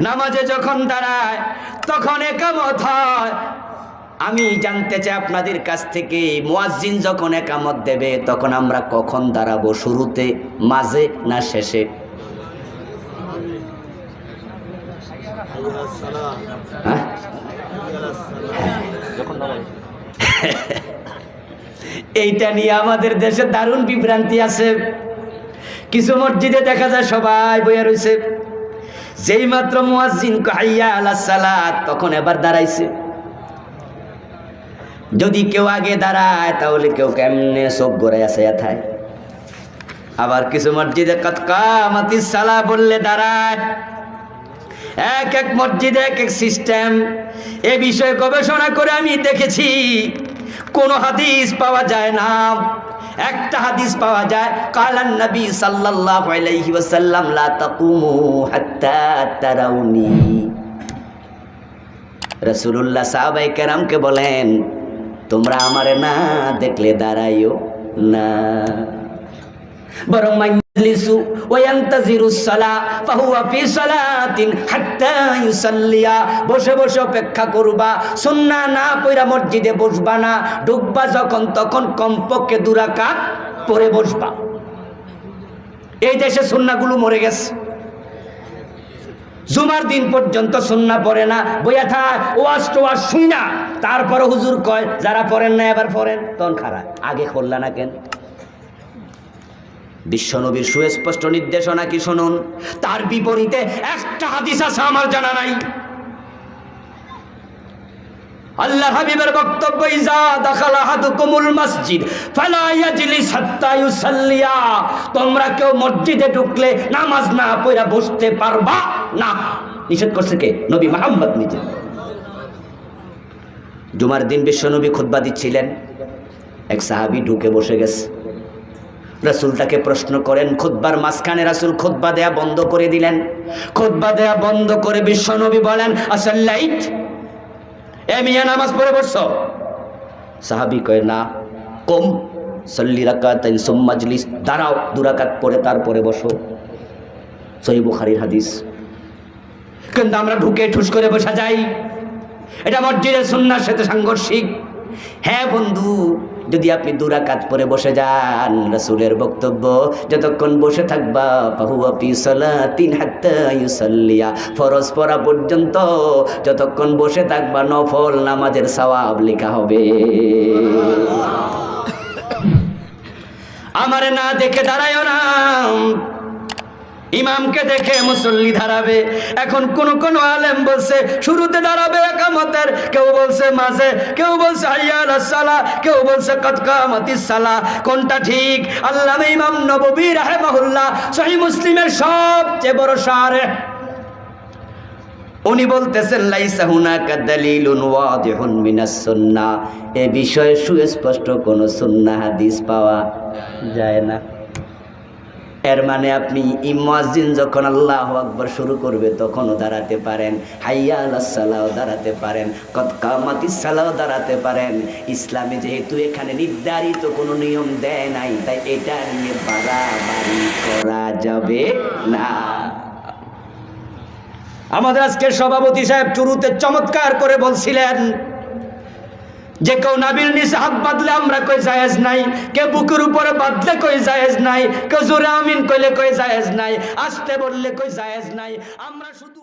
নামাজে যখন দাঁড়ায় তখন একামত হয়। আমি জানতে চাই আপনাদের কাছ থেকে, মুয়াজ্জিন যখন একামত দেবে তখন আমরা কখন দাঁড়াবো? শুরুতে, মাঝে না শেষে? এইটা নিয়ে আমাদের দেশে দারুণ বিভ্রান্তি আছে। কিছু মসজিদে দেখা যায় সবাই বইয়া রয়েছে, যেই মাত্র মুয়াজ্জিন হাইয়া আলাস সালাত তখন এবার দাঁড়াইছে। যদি কেউ আগে দাঁড়ায় তাহলে কেউ কেমনে চোখ গড়াইয়া চাইয়া থাকে। আবার কিছু মসজিদে কদ কামাতিস সালাহ বললে দাঁড়ায়। এক এক মসজিদে এক এক সিস্টেম। এ বিষয়ে গবেষণা করে আমি দেখেছি কোন হাদিস পাওয়া যায় না। একটা হাদিস পাওয়া যায়, কালান নবী সাল্লাল্লাহু আলাইহি ওয়াসাল্লাম লা তাকুমু হাত্তা তারাউনি। রাসূলুল্লাহ সাহাবায়ে কেরামকে বলেন, তোমরা আমারে না দেখলে দাঁড়াইও না, বরং মাজলিসু ওয়া ইয়ানতাজিরুস সালাহ ফাহুয়া ফি সালাতিন হাত্তা ইউসাল্লিয়া। বসে বসে অপেক্ষা করবা, সুন্নাহ না পড়া মসজিদে বসবা না। ঢুকবা যখন তখন কমপক্ষে 2 রাকাত পড়ে বসবা। এই দেশে সুন্নাহগুলো মরে গেছে। জুমার দিন পর্যন্ত সুন্নাহ পড়ে না, বইয়া থাক ওয়াজ টোয়াজ শুই না। তারপরে হুজুর কয় যারা পড়েন না এবার পড়েন। তখন খারাপ, আগে করলা না কেন? বিশ্বনবীর সুস্পষ্ট নির্দেশনা কি শুনুন, তার বিপরীতে একটা হাদিস আছে আমার জানা নাই। আল্লাহ হাবিবের বক্তব্য, ইজা দাখালা আহাদুকুমুল মসজিদ ফালা ইয়াজলিস হাত্তা ইউসাল্লিয়া। তোমরা কেউ মসজিদে ঢুকলে নামাজ না পড়া বসতে পারবা না। নিষেধ করছে কে? নবী মুহাম্মদ নিজে। জুমার দিন বিশ্বনবী খুতবা দিচ্ছিলেন, এক সাহাবী ঢুকে বসে গেছে। রাসূল তাকে প্রশ্ন করেন, খুতবার মাঝখানে রাসূল খুতবা দেয়া বন্ধ করে দিলেন। খুতবা দেয়া বন্ধ করে বিশ্বনবী বলেন, আসাল্লাইত, এ মিয়া নামাজ পড়ে বসছো? সাহাবী কয় না। কম সল্লি রাকাতাইন সুম্মা মাজলিস, দাঁড়াও 2 রাকাত পড়ে তারপরে বসো। সহিহ বুখারীর হাদিস। কিন্তু আমরা ঢুকে ঠুস করে বসা যাই, এটা মসজিদের সুন্নাহর সাথে সাংঘর্ষিক। হ্যাঁ বন্ধু, যদি আপনি 2 রাকাত পরে বসে যান, রাসূলের বক্তব্য যতক্ষণ বসে থাকবা ফাহুয়া ফি সালাতিন হাত্তা ইউসাল্লিয়া, ফরজ পড়া পর্যন্ত যতক্ষণ বসে থাকবা নফল নামাজের সওয়াব লেখা হবে। আমারে না দেখে দাঁড়ায়ও না, ইমামকে দেখে মুসল্লি দাঁড়াবে। এখন কোন আলেম বলছে শুরুতে দাঁড়াবে একামতের, কেউ বলছে মাঝে, কেউ বলছে হাইয়া আলাস সালাহ, কেউ বলছে কদ কামাতিস সালাহ। কোনটা ঠিক? আল্লামা ইমাম নববী রাহিমাহুল্লাহ সহিহ মুসলিমের সবচেয়ে বড় শারহ, উনি বলতেছেন লাইসা হুনাকা দালিলুন ওয়াদিহুন মিনাস সুন্নাহ। এ বিষয়ে সুস্পষ্ট কোন সুন্নাহ হাদিস পাওয়া যায় না। এর মানে আপনি মুয়াজ্জিন যখন আল্লাহু আকবার শুরু করবে তখনও দাঁড়াতে পারেন, হাইয়া আলাস সালাহ দাঁড়াতে পারেন, কদ কামাতিস সালাহ দাঁড়াতে পারেন। ইসলামে যেহেতু এখানে নির্ধারিত কোনো নিয়ম দেয় নাই, তাই এটা নিয়ে বাড়াবাড়ি করা যাবে না। আমাদের আজকের সভাপতি সাহেব শুরুতে চমৎকার করে বলছিলেন যে কেউ নাভির নিচে হাত বাঁধলে আমরা কই জায়েজ নাই, কেউ বুকের উপরে বাঁধলে কই জায়েজ নাই, কেউ জোরে আমিন কইলে কই জায়েজ নাই, আসতে বললে কই জায়েজ নাই। আমরা শুধু